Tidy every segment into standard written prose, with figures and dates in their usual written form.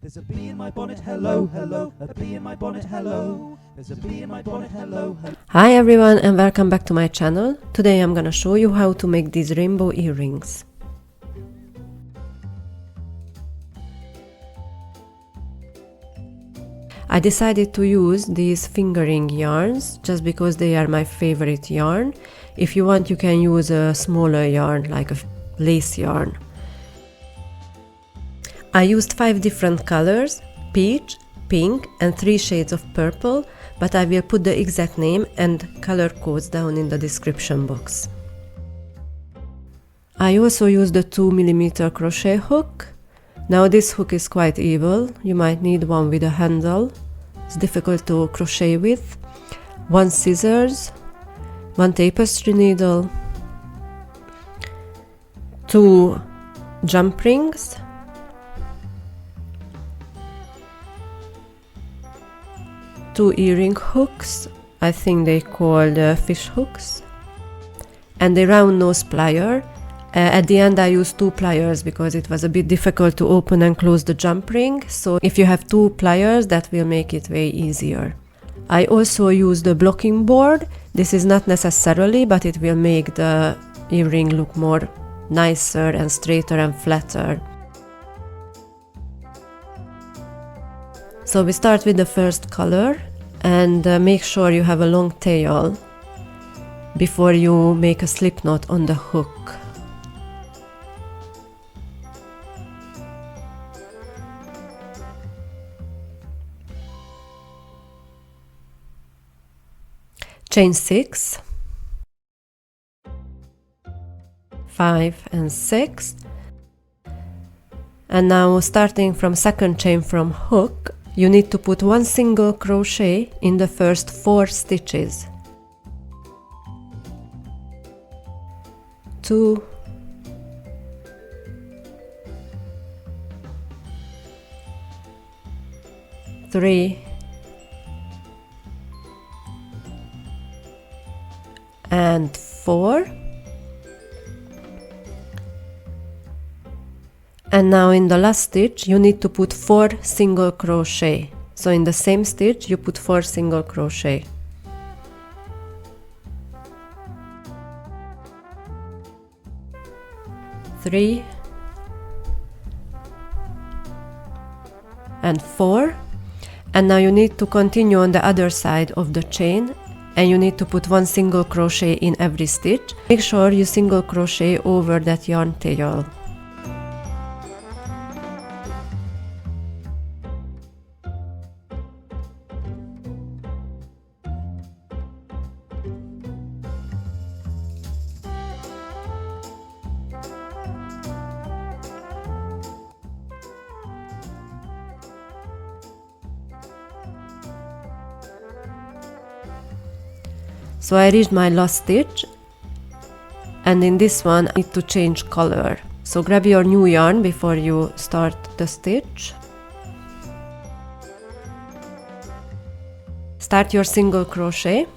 There's a bee in my bonnet, hello, hello. A bee in my bonnet, hello. There's a bee in my bonnet, hello, hello. Hi everyone and welcome back to my channel. Today I'm gonna show you how to make these rainbow earrings. I decided to use these fingering yarns just because they are my favorite yarn. If you want, you can use a smaller yarn like a lace yarn. I used 5 different colors: peach, pink and 3 shades of purple, but I will put the exact name and color codes down in the description box. I also used a 2mm crochet hook. Now this hook is quite evil, you might need one with a handle. It's difficult to crochet with. 1 scissors, 1 tapestry needle, 2 jump rings, two earring hooks, I think they called fish hooks, and a round nose plier. At the end I used 2 pliers because it was a bit difficult to open and close the jump ring, so if you have 2 pliers that will make it way easier. I also used a blocking board. This is not necessarily, but it will make the earring look more nicer and straighter and flatter. So we start with the first color and make sure you have a long tail before you make a slip knot on the hook. Chain 6, 5 and 6, and now starting from second chain from hook, you need to put 1 single crochet in the first 4 stitches. 2, 3, and 4, and now in the last stitch you need to put 4 single crochet. So in the same stitch you put 4 single crochet. Three and 4, and now you need to continue on the other side of the chain, and you need to put 1 single crochet in every stitch. Make sure you single crochet over that yarn tail. So I reached my last stitch, and in this one I need to change color. So grab your new yarn before you start the stitch. Start your single crochet.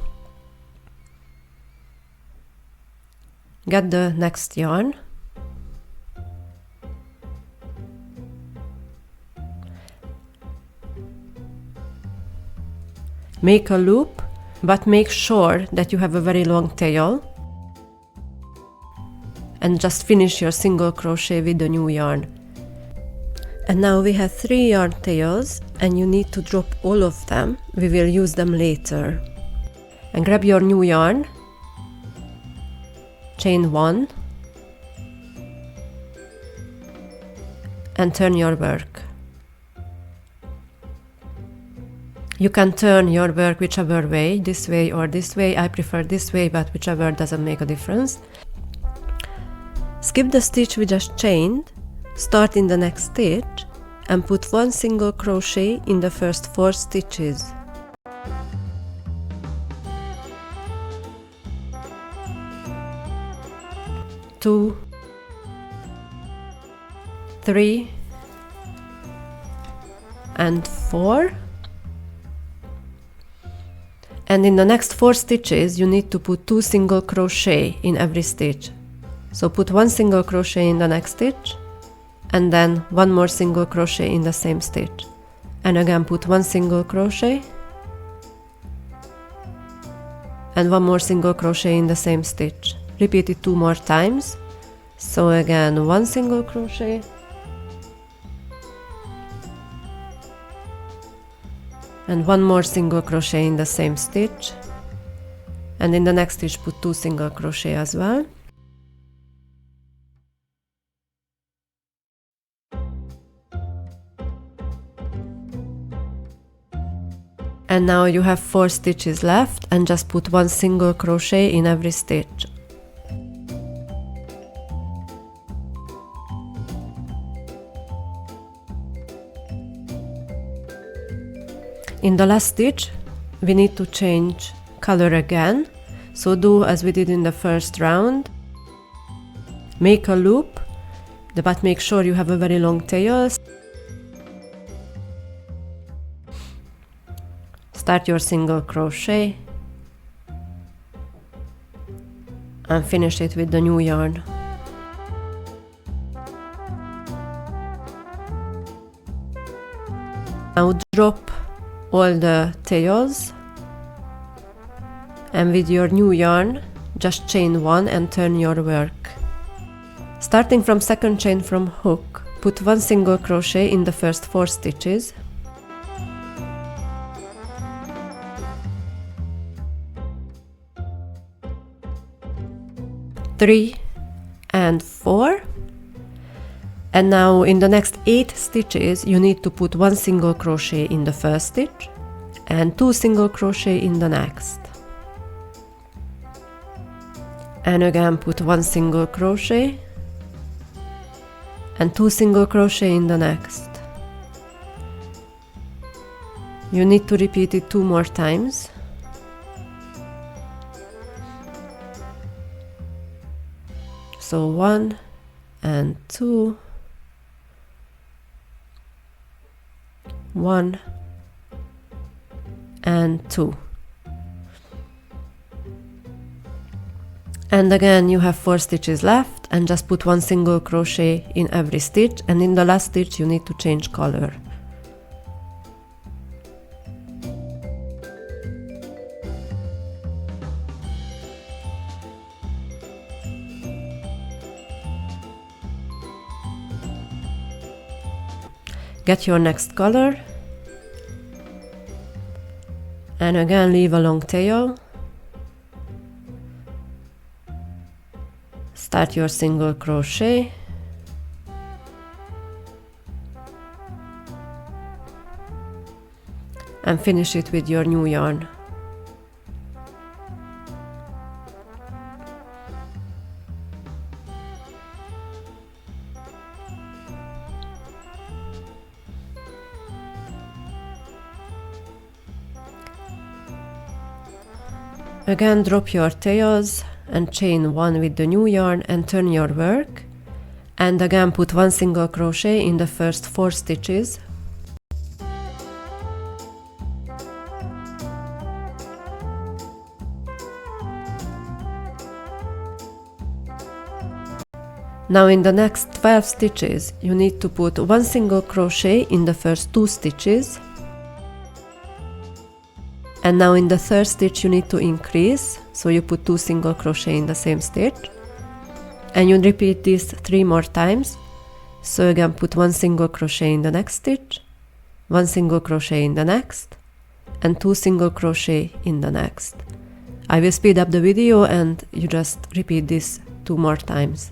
Get the next yarn. Make a loop, but make sure that you have a very long tail, and just finish your single crochet with the new yarn. And now we have 3 yarn tails and you need to drop all of them. We will use them later. And grab your new yarn, chain 1 and turn your work. You can turn your work whichever way, this way or this way. I prefer this way, but whichever doesn't make a difference. Skip the stitch we just chained, start in the next stitch and put 1 single crochet in the first 4 stitches. Two, 3 and 4. And in the next 4 stitches you need to put 2 single crochet in every stitch. So put 1 single crochet in the next stitch and then one more single crochet in the same stitch, and again put one single crochet and one more single crochet in the same stitch. Repeat it 2 more times. So again, one single crochet and one more single crochet in the same stitch, and in the next stitch put 2 single crochet as well. And now you have 4 stitches left, and just put 1 single crochet in every stitch. In the last stitch, we need to change color again, so do as we did in the first round. Make a loop, but make sure you have a very long tail. Start your single crochet and finish it with the new yarn. Now drop all the tails, and with your new yarn just chain 1 and turn your work. Starting from second chain from hook, put 1 single crochet in the first 4 stitches, three and 4, and now in the next 8 stitches you need to put 1 single crochet in the first stitch and 2 single crochet in the next, and again put 1 single crochet and 2 single crochet in the next. You need to repeat it 2 more times. So 1 and 2, 1 and 2. And again you have 4 stitches left, and just put 1 single crochet in every stitch, and in the last stitch you need to change color. Get your next color, and again leave a long tail. Start your single crochet and finish it with your new yarn. Again drop your tails and chain 1 with the new yarn and turn your work, and again put 1 single crochet in the first 4 stitches. Now in the next 12 stitches you need to put 1 single crochet in the first 2 stitches, and now in the third stitch you need to increase, so you put 2 single crochet in the same stitch, and you repeat this 3 more times. So again put 1 single crochet in the next stitch, 1 single crochet in the next, and 2 single crochet in the next. I will speed up the video and you just repeat this 2 more times.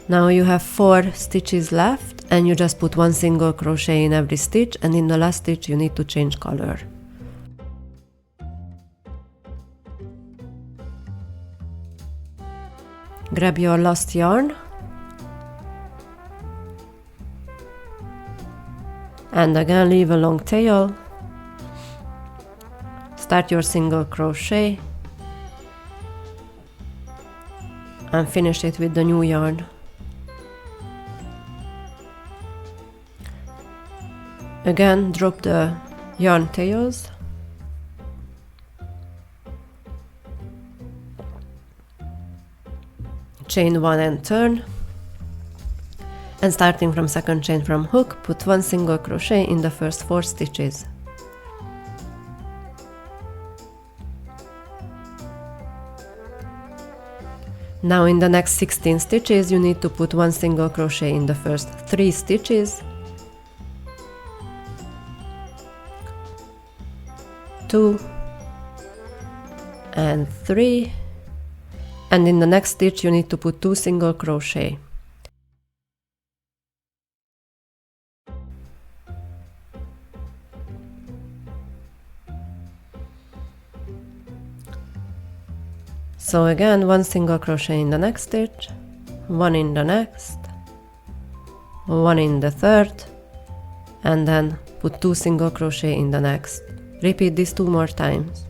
Now you have 4 stitches left, and you just put 1 single crochet in every stitch, and in the last stitch you need to change color. Grab your last yarn and again leave a long tail. Start your single crochet and finish it with the new yarn. Again, drop the yarn tails, chain 1 and turn, and starting from second chain from hook, put 1 single crochet in the first 4 stitches. Now in the next 16 stitches you need to put 1 single crochet in the first 3 stitches, 2 and 3, and in the next stitch you need to put 2 single crochet. So again, 1 single crochet in the next stitch, 1 in the next, 1 in the third, and then put 2 single crochet in the next. Repeat this 2 more times.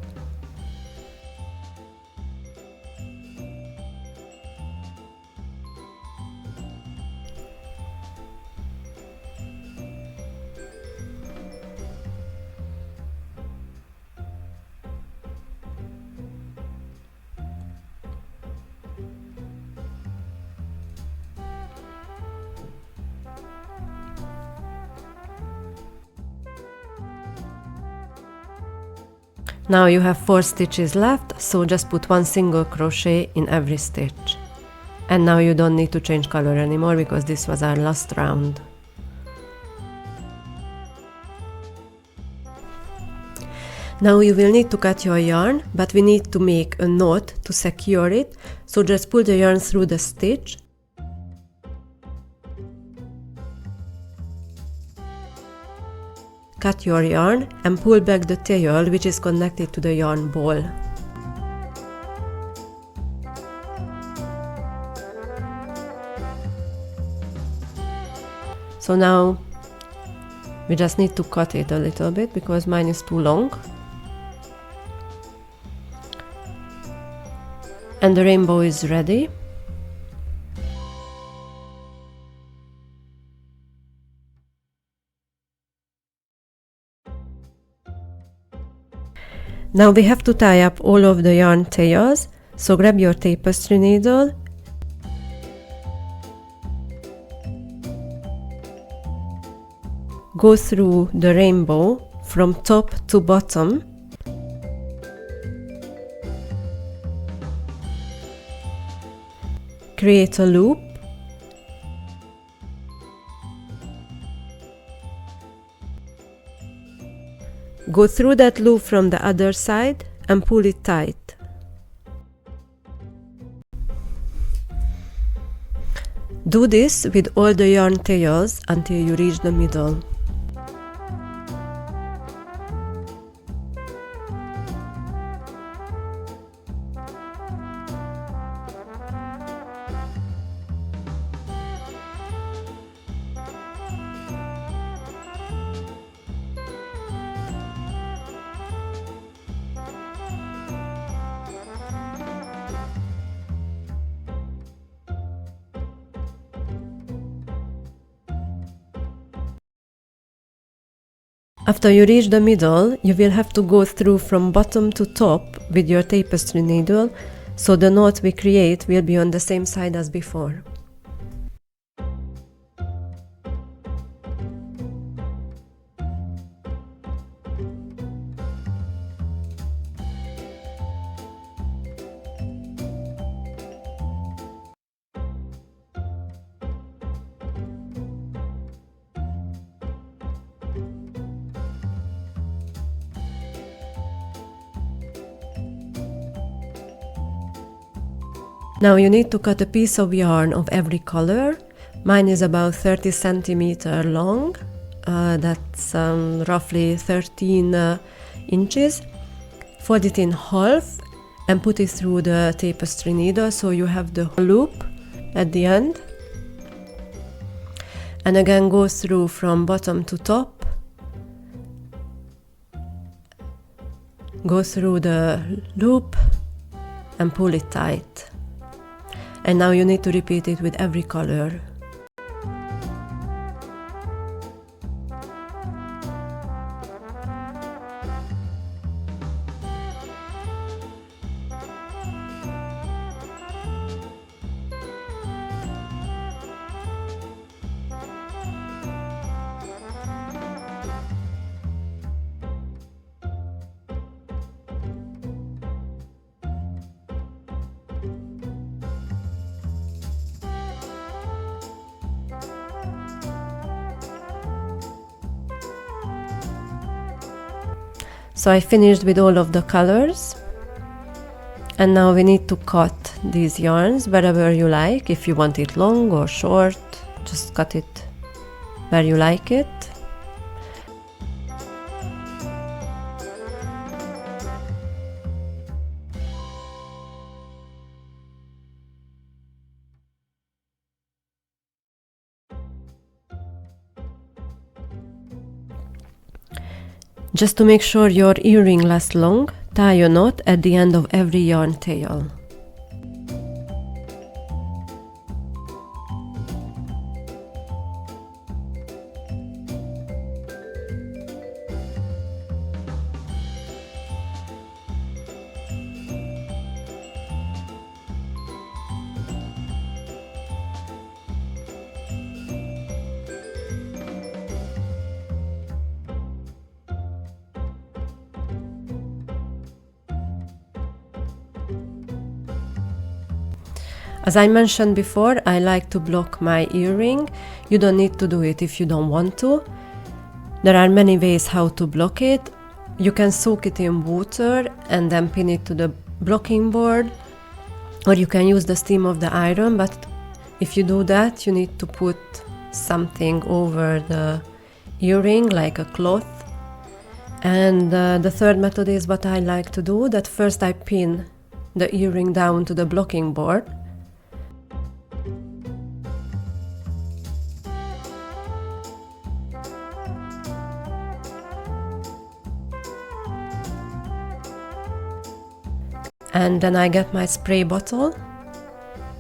Now you have 4 stitches left, so just put 1 single crochet in every stitch. And now you don't need to change color anymore because this was our last round. Now you will need to cut your yarn, but we need to make a knot to secure it, so just pull the yarn through the stitch. Cut your yarn and pull back the tail which is connected to the yarn ball. So now we just need to cut it a little bit because mine is too long. And the rainbow is ready. Now we have to tie up all of the yarn tails, so grab your tapestry needle go through the rainbow from top to bottom. Create a loop. Go through that loop from the other side and pull it tight. Do this with all the yarn tails until you reach the middle. After you reach the middle, you will have to go through from bottom to top with your tapestry needle, so the knot we create will be on the same side as before. Now you need to cut a piece of yarn of every color. Mine is about 30 centimeters long, that's roughly 13 inches. Fold it in half and put it through the tapestry needle so you have the loop at the end. And again go through from bottom to top. Go through the loop and pull it tight. And now you need to repeat it with every color. So I finished with all of the colors, and now we need to cut these yarns wherever you like. If you want it long or short, just cut it where you like it. Just to make sure your earring lasts long, tie a knot at the end of every yarn tail. As I mentioned before, I like to block my earring. You don't need to do it if you don't want to. There are many ways how to block it. You can soak it in water and then pin it to the blocking board, or you can use the steam of the iron, but if you do that, you need to put something over the earring, like a cloth. And the third method is what I like to do, that first I pin the earring down to the blocking board. And then I get my spray bottle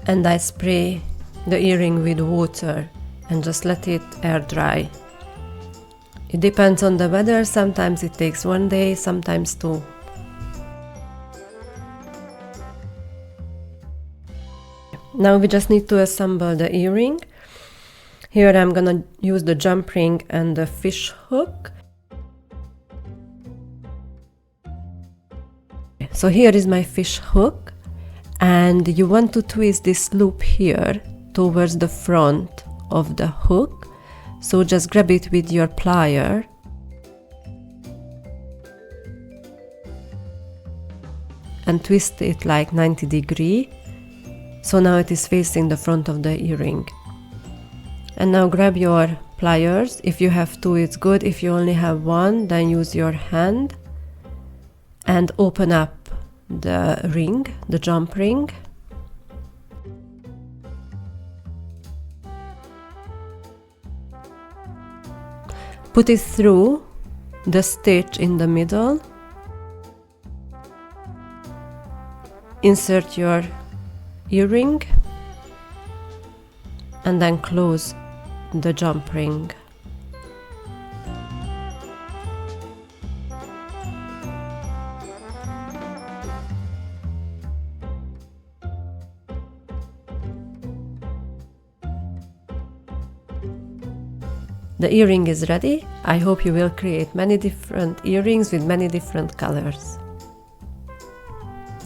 and I spray the earring with water and just let it air dry. It depends on the weather, sometimes it takes 1 day, sometimes 2. Now we just need to assemble the earring. Here I'm gonna use the jump ring and the fish hook. So here is my fish hook, and you want to twist this loop here towards the front of the hook. So just grab it with your plier and twist it like 90 degrees. So now it is facing the front of the earring. And now grab your pliers. If you have 2, it's good. If you only have 1, then use your hand and open up the ring, the jump ring. Put it through the stitch in the middle. Insert your earring and then close the jump ring. The earring is ready. I hope you will create many different earrings with many different colors.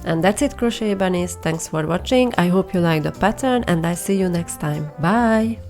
And that's it, crochet bunnies. Thanks for watching. I hope you like the pattern and I see you next time. Bye!